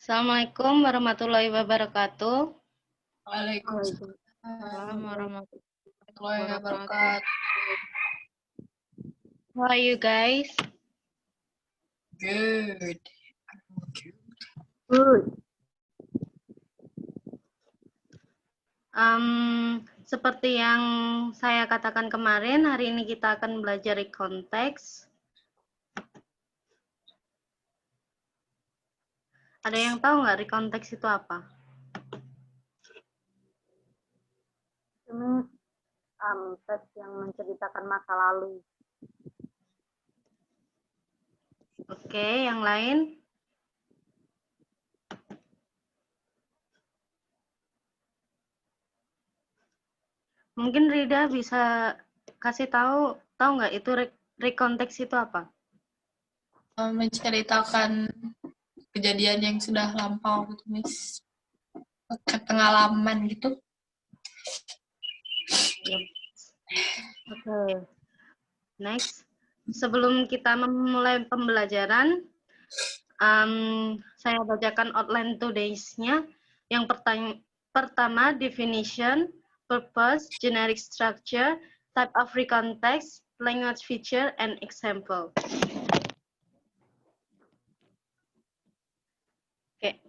Assalamualaikum warahmatullahi wabarakatuh. Waalaikumsalam warahmatullahi wabarakatuh. How are you guys? Good. Seperti yang saya katakan kemarin, hari ini kita akan belajar konteks. Ada yang tahu nggak konteks itu apa? Teks yang menceritakan masa lalu. Oke, yang lain? Mungkin Rida bisa kasih tahu nggak itu rekonteks itu apa? Menceritakan kejadian yang sudah lampau gitu, Miss. Pakai pengalaman gitu. Yep. Oke. Next. Sebelum kita memulai pembelajaran, saya bacakan outline today's-nya. Yang pertama, definition, purpose, generic structure, type of recontext, language feature, and example. Okay.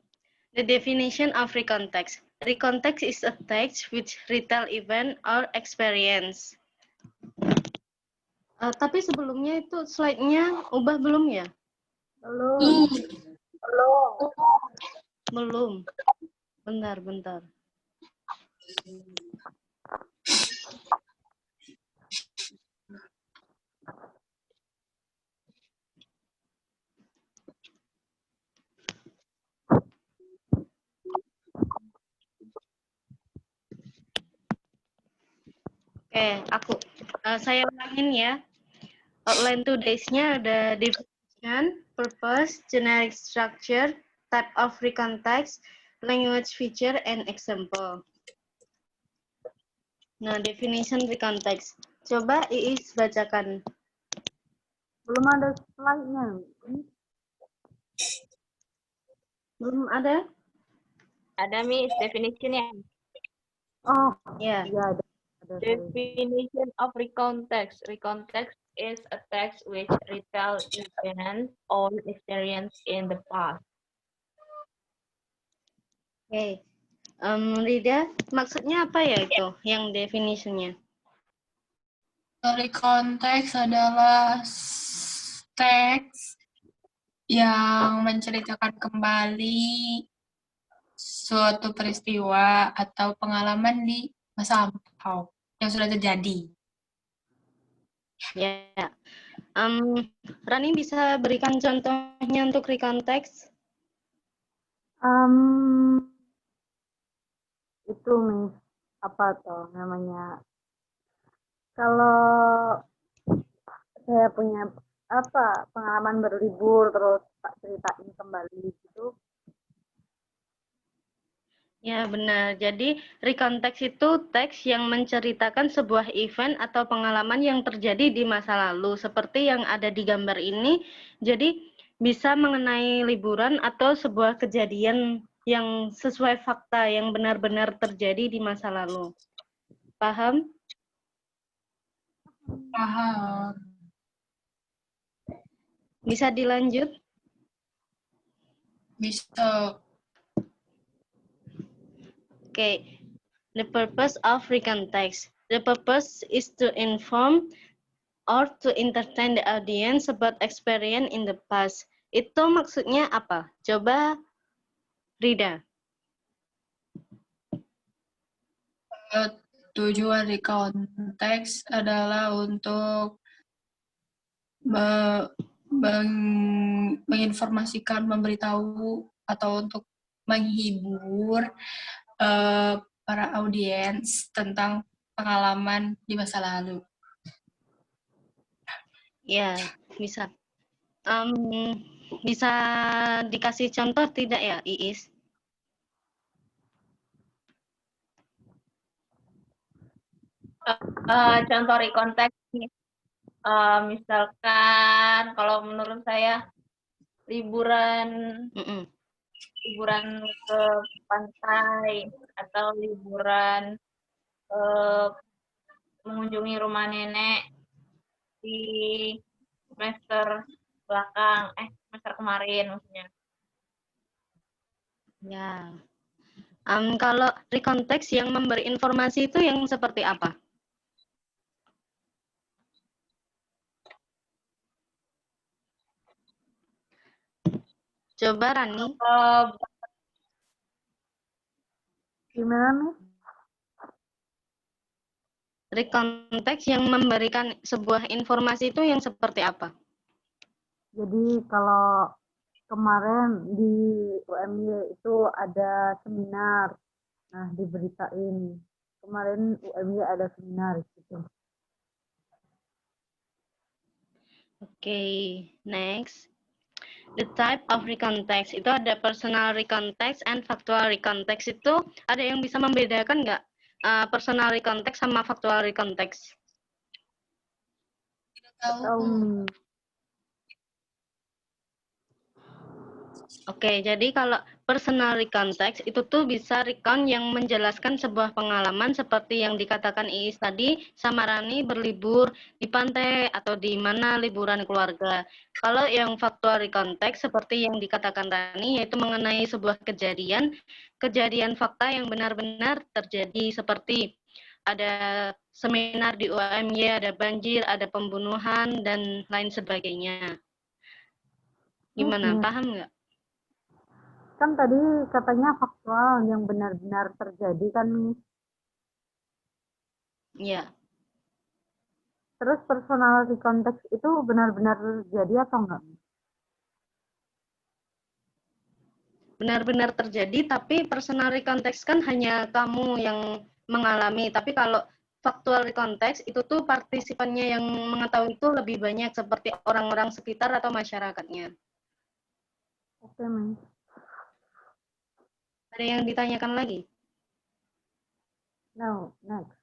The definition of recontext. Recontext is a text which retell event or experience. Tapi sebelumnya itu slide-nya ubah belum ya? Belum. Bentar. Oke, saya ulangin ya. Outline today's-nya ada definition, purpose, generic structure, type of recontext, language feature, and example. Nah, definition recontext. Coba Iis bacakan. Belum ada slide-nya. Belum ada? Ada, Miss, definition-nya. Oh, Ya. iya ada. Definition of recontext. Recontext is a text which retell events or experience in the past. Oke. Rida, maksudnya apa ya itu yang definition-nya? Recontext adalah teks yang menceritakan kembali suatu peristiwa atau pengalaman di masa lampau yang sudah terjadi. Ya. Rani bisa berikan contohnya untuk recontext? Itu Miss, apa tuh namanya? Kalau saya punya pengalaman berlibur terus tak ceritain kembali gitu. Ya, benar. Jadi, recontext itu teks yang menceritakan sebuah event atau pengalaman yang terjadi di masa lalu. Seperti yang ada di gambar ini, jadi bisa mengenai liburan atau sebuah kejadian yang sesuai fakta yang benar-benar terjadi di masa lalu. Paham? Paham. Bisa dilanjut? Bisa. Okay. The purpose of recontext. The purpose is to inform or to entertain the audience about experience in the past. Itu maksudnya apa? Coba Rida. Tujuan recontext adalah untuk menginformasikan, memberitahu, atau untuk menghibur para audiens tentang pengalaman di masa lalu. Ya, bisa. Bisa dikasih contoh tidak ya, Iis? Contoh recontext, misalkan kalau menurut saya liburan liburan ke pantai atau liburan mengunjungi rumah nenek di semester belakang, semester kemarin maksudnya. Ya. Kalau rekonteks yang memberi informasi itu yang seperti apa? Coba Rani. Gimana nih? Rekonteks yang memberikan sebuah informasi itu yang seperti apa? Jadi kalau kemarin di UMY itu ada seminar, nah diberitain kemarin UMY ada seminar gitu. Oke, next. The type of recontext itu ada personal recontext and factual recontext. Itu ada yang bisa membedakan nggak personal recontext sama factual recontext? Tidak tahu. Tahu nih. Oke, jadi kalau personal recontext itu tuh bisa recount yang menjelaskan sebuah pengalaman seperti yang dikatakan Iis tadi, sama Rani berlibur di pantai atau di mana liburan keluarga. Kalau yang factual recontext seperti yang dikatakan Rani, yaitu mengenai sebuah kejadian fakta yang benar-benar terjadi seperti ada seminar di UMY, ada banjir, ada pembunuhan, dan lain sebagainya. Gimana, paham nggak? Kan tadi katanya faktual yang benar-benar terjadi kan nih. Iya. Terus personal recontext itu benar-benar terjadi atau enggak? Benar-benar terjadi, tapi personal recontext kan hanya kamu yang mengalami. Tapi kalau factual recontext itu tuh partisipannya yang mengetahui itu lebih banyak seperti orang-orang sekitar atau masyarakatnya. Oke, Mas. Ada yang ditanyakan lagi? No, next.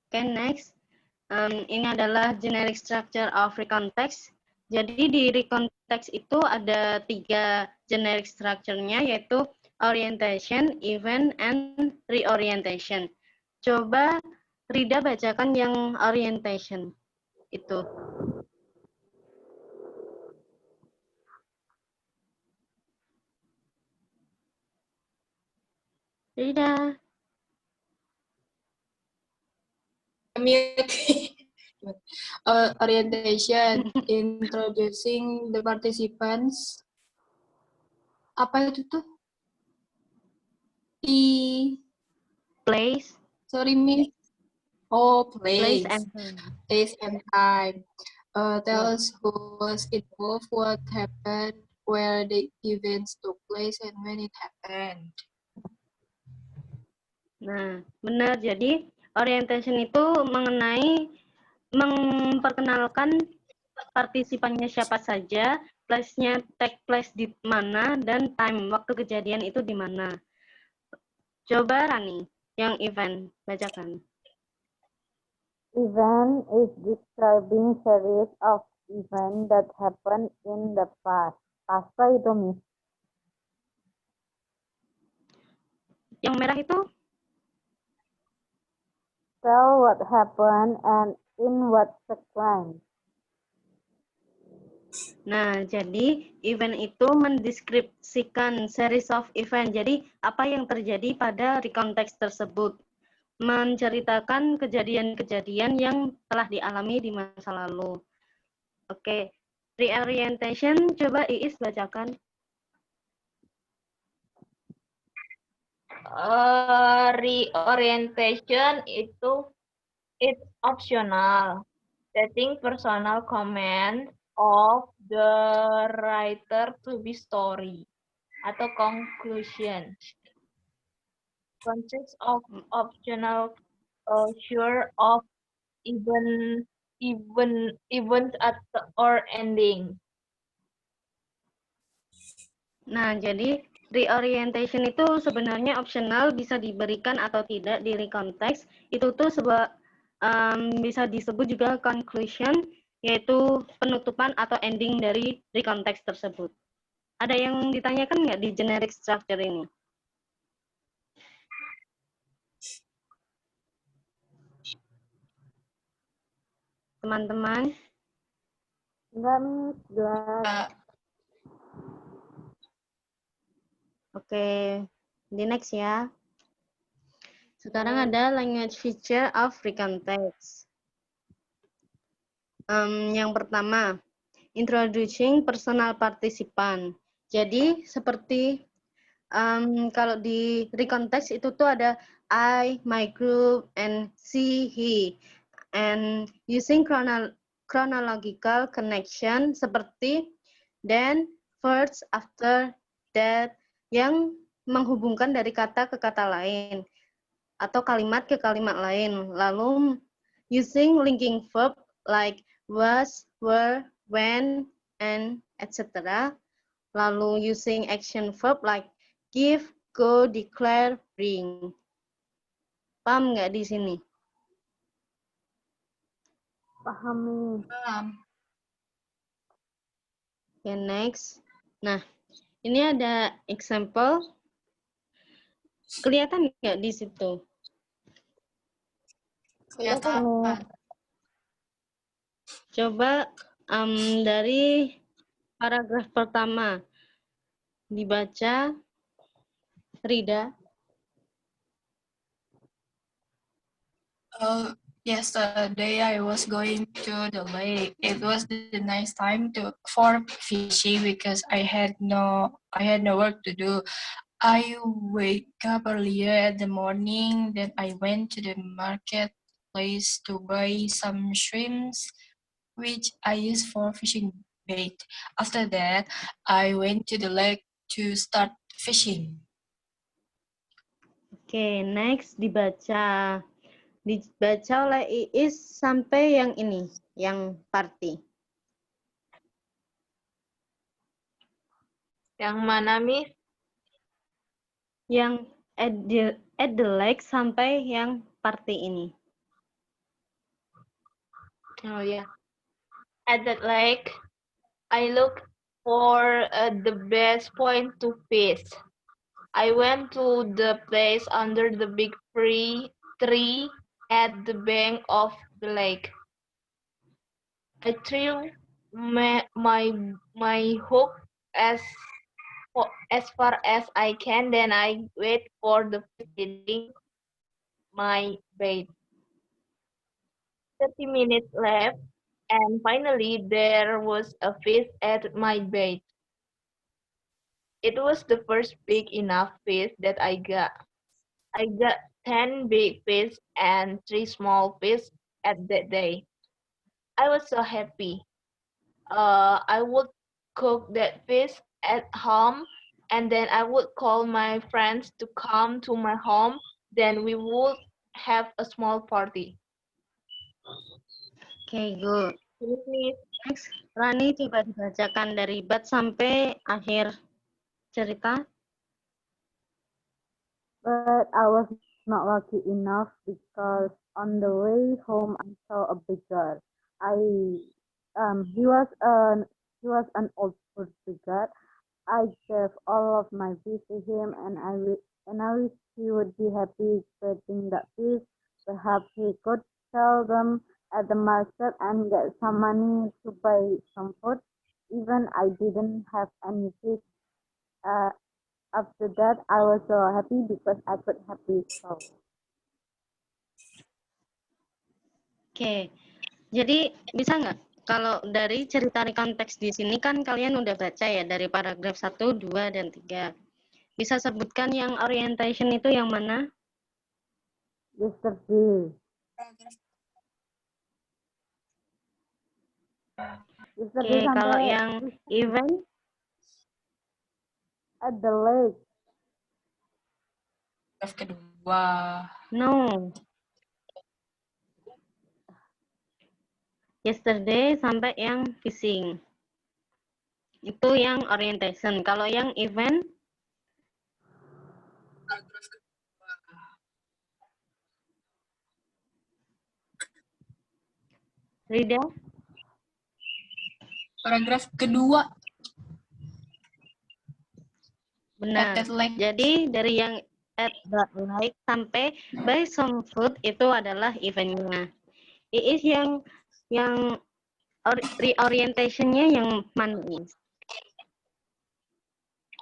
Oke, next. Ini adalah generic structure of recontext. Jadi di recontext itu ada 3 generic structure-nya, yaitu orientation, event, and reorientation. Coba Rida bacakan yang orientation itu. Rida. Orientation, introducing the participants. Apa itu tuh? Place. Sorry, Miss. Oh, Place place. and time. Place and time. Tell us who was involved, what happened, where the events took place, and when it happened. Nah, benar. Jadi orientation itu mengenai memperkenalkan partisipannya siapa saja, place-nya take place di mana, dan time, waktu kejadian itu di mana. Coba Rani, yang event, bacakan. Event is describing series of events that happen in the past. Apa itu, Miss? Yang merah itu? Tell what happened and in what sequence. Nah, jadi event itu mendeskripsikan series of event. Jadi, apa yang terjadi pada recontext tersebut. Menceritakan kejadian-kejadian yang telah dialami di masa lalu. Oke, reorientation, coba Iis bacakan. Reorientation itu it's optional. Setting personal comment of the writer to be story atau conclusion. Consists of optional sure of event or ending. Nah, jadi reorientation itu sebenarnya optional, bisa diberikan atau tidak di recontext. Itu tuh sebuah bisa disebut juga conclusion, yaitu penutupan atau ending dari recontext tersebut. Ada yang ditanyakan nggak di generic structure ini? Teman-teman? Enggak, Miss. Jelas. Oke, di next ya. Sekarang ada language feature of recount text. Yang pertama, introducing personal participant. Jadi seperti kalau di recount text itu tuh ada I, my group, and she, he. And using chronological connection seperti then, first, after, that, yang menghubungkan dari kata ke kata lain atau kalimat ke kalimat lain. Lalu using linking verb like was, were, when, and etc. Lalu using action verb like give, go, declare, bring. Paham nggak di sini? Paham, Miss. Okay, next. Nah, ini ada example. Kelihatan nggak di situ? Kelihatan. Coba dari paragraf pertama dibaca, Rida. Yesterday I was going to the lake. It was the nice time for fishing because I had no work to do. I wake up earlier in the morning. Then I went to the marketplace to buy some shrimps, which I use for fishing bait. After that, I went to the lake to start fishing. Oke, next dibaca. Dibaca oleh Iis sampai yang ini, yang party. Yang mana, Miss? Yang at the lake sampai yang party ini. Oh yeah. At that lake, I looked for the best point to fish. I went to the place under the big tree at the bank of the lake. I threw my hook as far as I can, then I wait for the fish eating my bait. 30 minutes left, and finally there was a fish at my bait. It was the first big enough fish that I got. I got 10 big fish and 3 small fish at that day. I was so happy. I would cook that fish at home, and then I would call my friends to come to my home. Then we would have a small party. Oke, good. Miss. Next, Rani coba dibacakan dari bat sampai akhir cerita. But I was not lucky enough because on the way home I saw a beggar. He was an old poor beggar. I gave all of my fish to him, and I wish he would be happy getting that fish. Perhaps he could sell them at the market and get some money to buy some food. Even I didn't have any fish. After that, I was so happy because I could happy so. Oke, jadi bisa nggak? Kalau dari cerita konteks di sini kan kalian udah baca ya dari paragraf 1, 2, dan 3. Bisa sebutkan yang orientation itu yang mana? Yesterday. Oke, kalau yang event? At the lake. Kedua. No. Yesterday sampai yang fishing. Itu yang orientation. Kalau yang event? Rida? Paragraf kedua. Benar. that lake. Jadi dari yang at the lake sampai buy some food itu adalah eventnya. Iis yang reorientation-nya yang mana nih?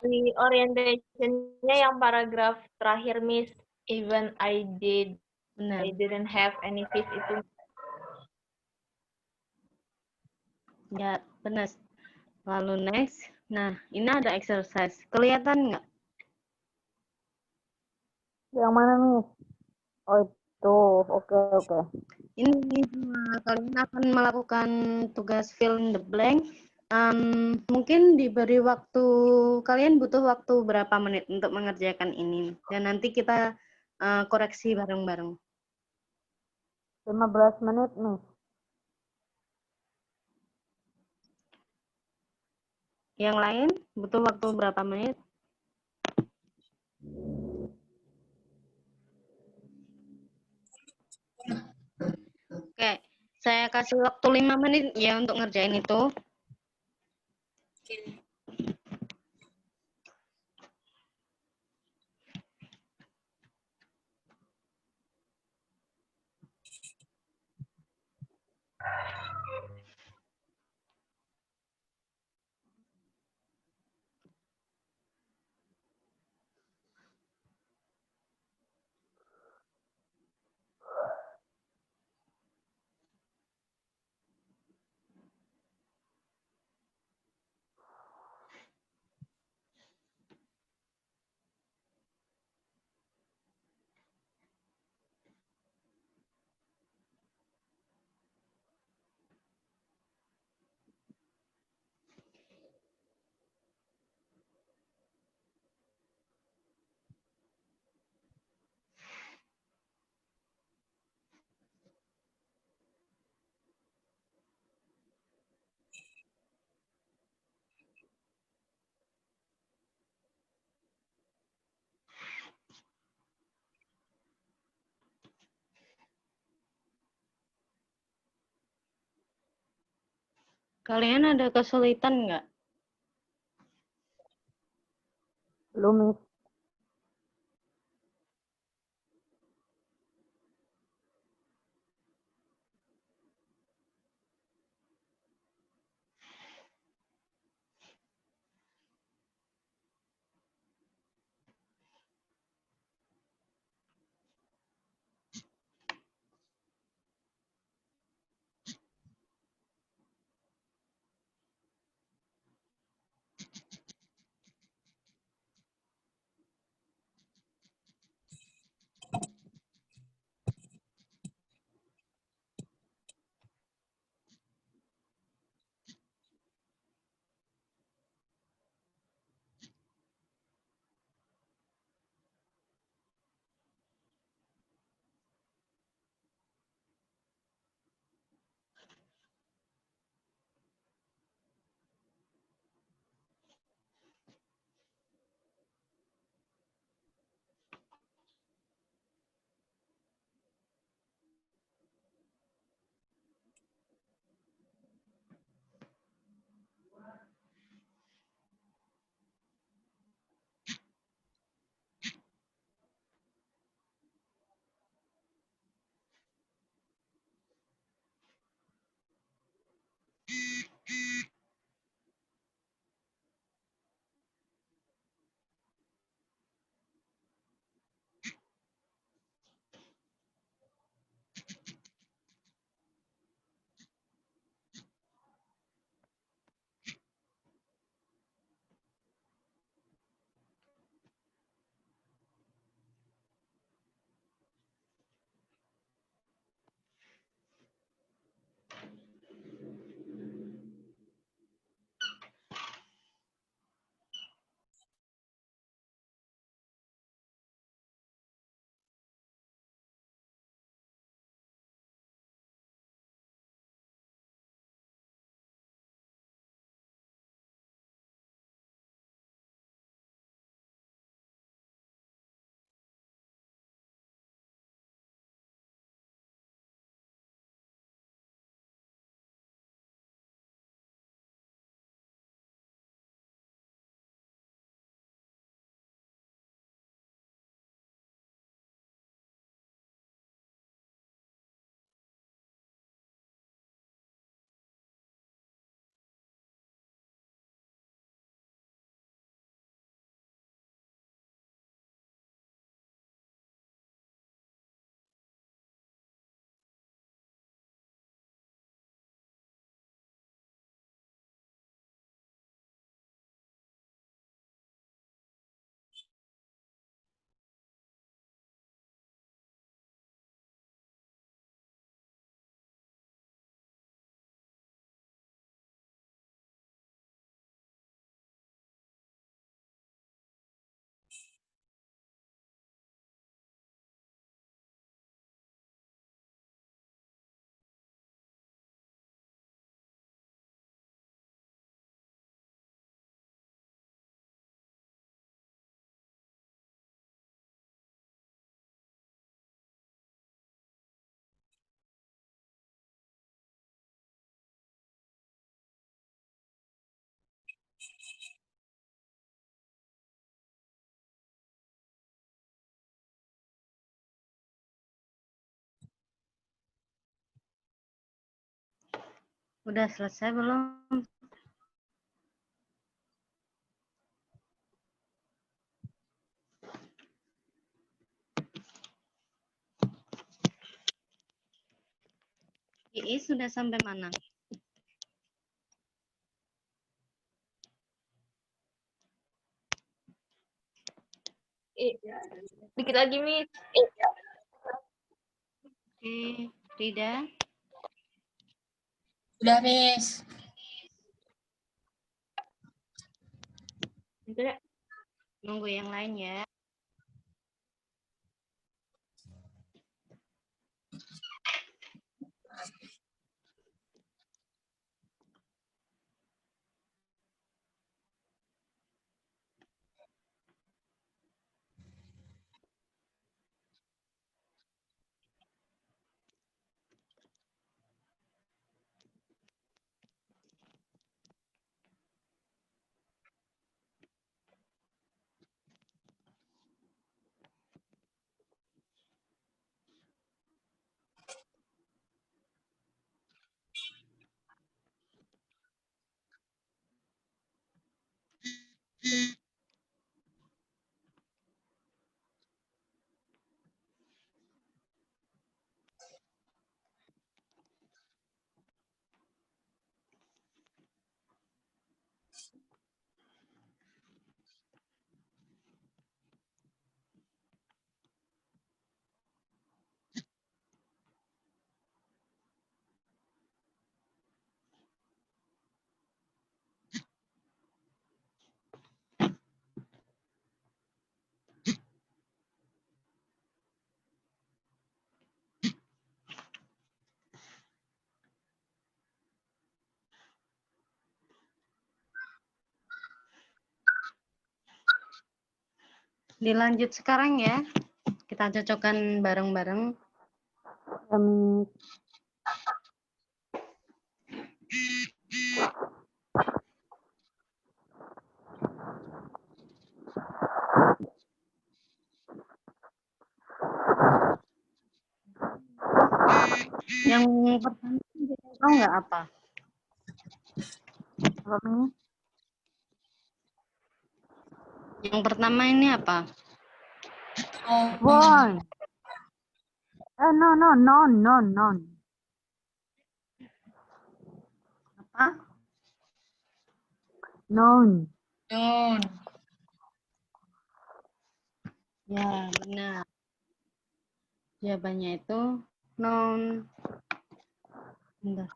Reorientation-nya yang paragraf terakhir, Miss. Even I Benar. didn't have any fish itu. Ya, benar. Lalu next. Nah, ini ada exercise. Kelihatan nggak? Yang mana, Miss? Oh, itu. Oke. Ini kalian akan melakukan tugas fill in the blank. Mungkin diberi waktu, kalian butuh waktu berapa menit untuk mengerjakan ini. Dan nanti kita koreksi bareng-bareng. 15 menit, Miss. Yang lain butuh waktu berapa menit? Oke, saya kasih waktu 5 menit ya untuk ngerjain itu. Kalian ada kesulitan nggak? Belum, Miss. Udah selesai belum? Iis sudah sampai mana? Dikit lagi, Miss. Oke, Rida. Udah, Miss. Nunggu yang lain ya. Dilanjut sekarang ya. Kita cocokkan bareng-bareng. Yang pertama tahu nggak apa? Yang pertama ini apa? Phone. Non. Apa? Non. Noun. Ya, benar. Jawabannya itu noun. Bentar.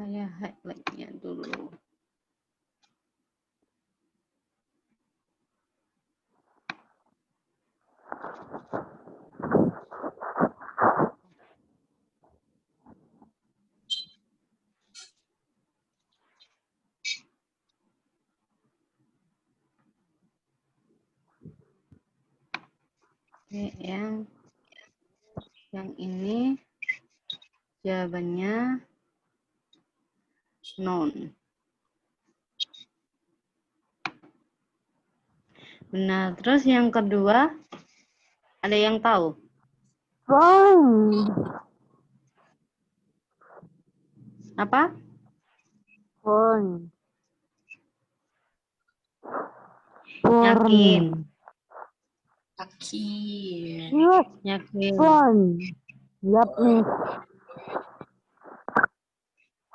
Saya highlight-nya dulu. Oke, yang ini jawabannya noun. Benar. Terus yang kedua, ada yang tahu? Phone. Apa? Phone. Yakin. Yakin. Yes, Yakin. phone. Yap, Miss.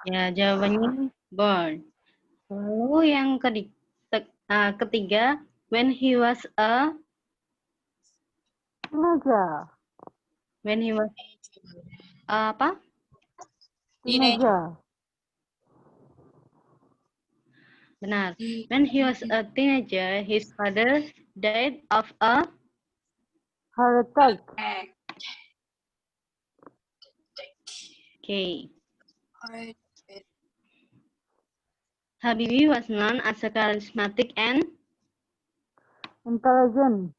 Ya, jawabannya born. Lalu yang ketiga, when he was Teenager. apa? Teenager. Benar. When he was a teenager, his father died of a Heart attack. Okay. Habibie was known as a charismatic and Intelligent.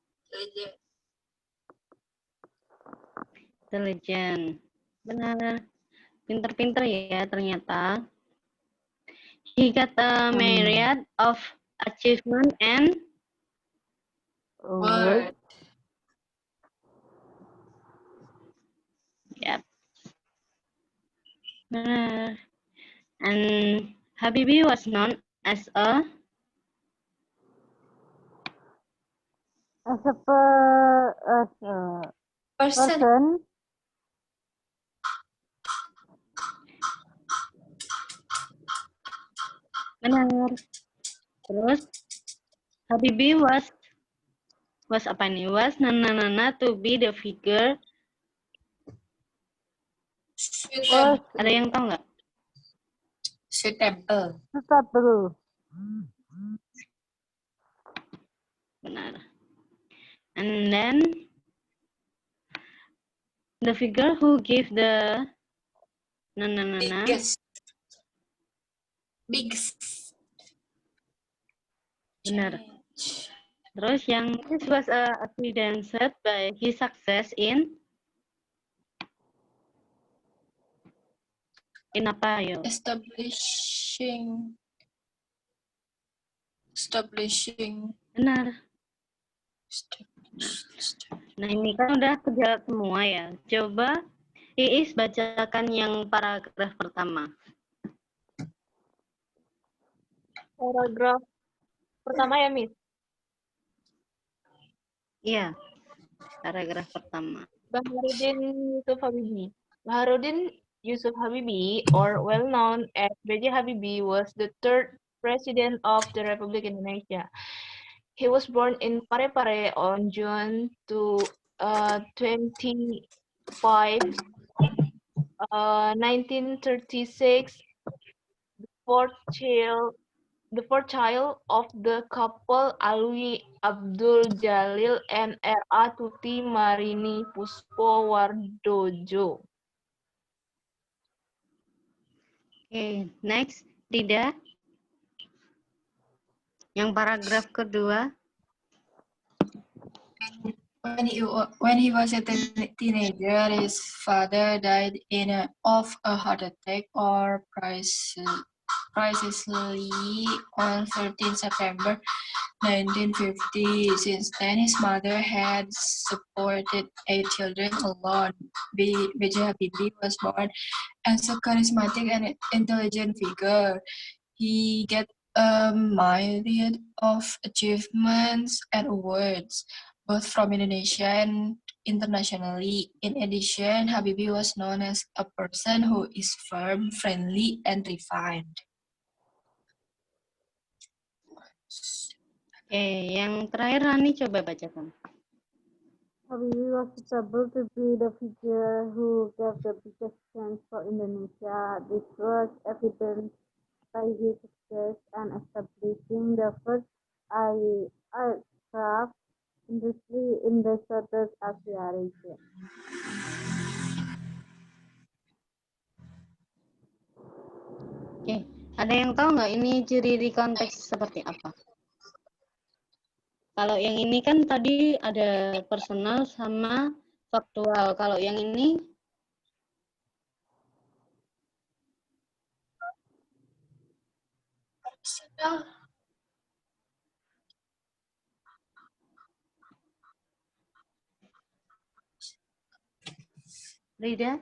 intelligent. Benar. Pinter-pinter ya ternyata. He got a myriad of achievement and Word. yep. Benar. And Habibie was known as a As a Person. person, benar. Terus Habibie was apa nih? Was nana to be the figure. was Ada yang tahu nggak? Suitable. suitable. Benar. And then the figure who gave the nana Biggest. benar. Terus yang this was evidenced by his success in apa yo? Establishing. Benar. Nah ini kan udah kerja semua ya. Coba Iis bacakan yang paragraf pertama. Paragraf pertama ya, Miss. Iya, paragraf pertama. Baharudin Yusuf Habibie. Baharudin Yusuf Habibie, or well known as B.J. Habibie, was the third president of the Republic Indonesia. He was born in Parepare on June 25, 1936. The fourth child of the couple, Alwi Abdul Jalil and R.A. Tuti Marini Puspo Wardojo. Oke, next, Rida. Yang paragraf kedua. When he was a teenager, his father died of a heart attack or precisely on 13 September 1950. Since then, his mother had supported 8 children alone. B.J. Habibie was born as a charismatic and intelligent figure. He got a myriad of achievements and awards, both from Indonesia and internationally. In addition, Habibie was known as a person who is firm, friendly, and refined. Oke, yang terakhir Rani coba bacakan. Habibie was able to be the figure who gave the biggest chance for Indonesia. This was evident by his success in establishing the first aircraft industry in the Southeast Asia region. Oke, ada yang tahu nggak ini ciri konteks seperti apa? Kalau yang ini kan tadi ada personal sama faktual. Kalau yang ini Personal. Rida?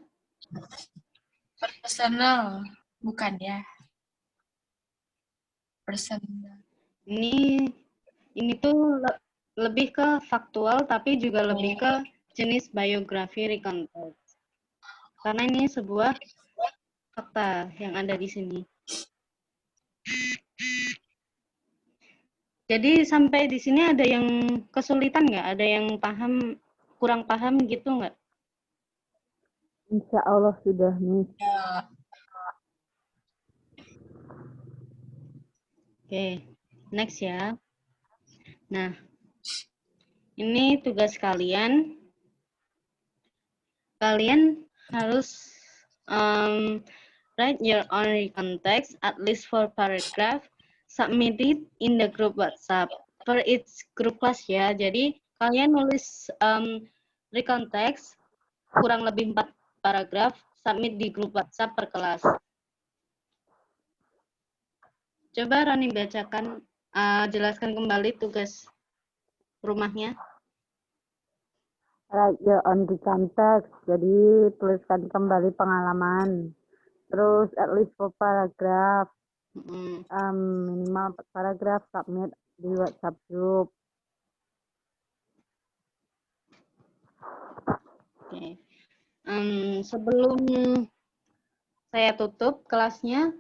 Personal, bukan ya? Personal. Ini tuh lebih ke faktual tapi juga lebih ke jenis biografi recontext. Karena ini sebuah fakta yang ada di sini. Jadi sampai di sini ada yang kesulitan nggak? Ada yang kurang paham gitu nggak? Insya Allah sudah, Miss. Ya. Oke, next ya. Nah, ini tugas kalian. Kalian harus write your own context at least 4 paragraph submitted in the group WhatsApp for each group class ya. Jadi kalian nulis recontext kurang lebih 4 paragraf submit di grup WhatsApp per kelas. Coba Rani bacakan, jelaskan kembali tugas rumahnya. Write your own recount text. Jadi tuliskan kembali pengalaman. Terus at least 4 paragraph. Minimal 4 paragraph, submit di WhatsApp group. Oke. Sebelum saya tutup kelasnya,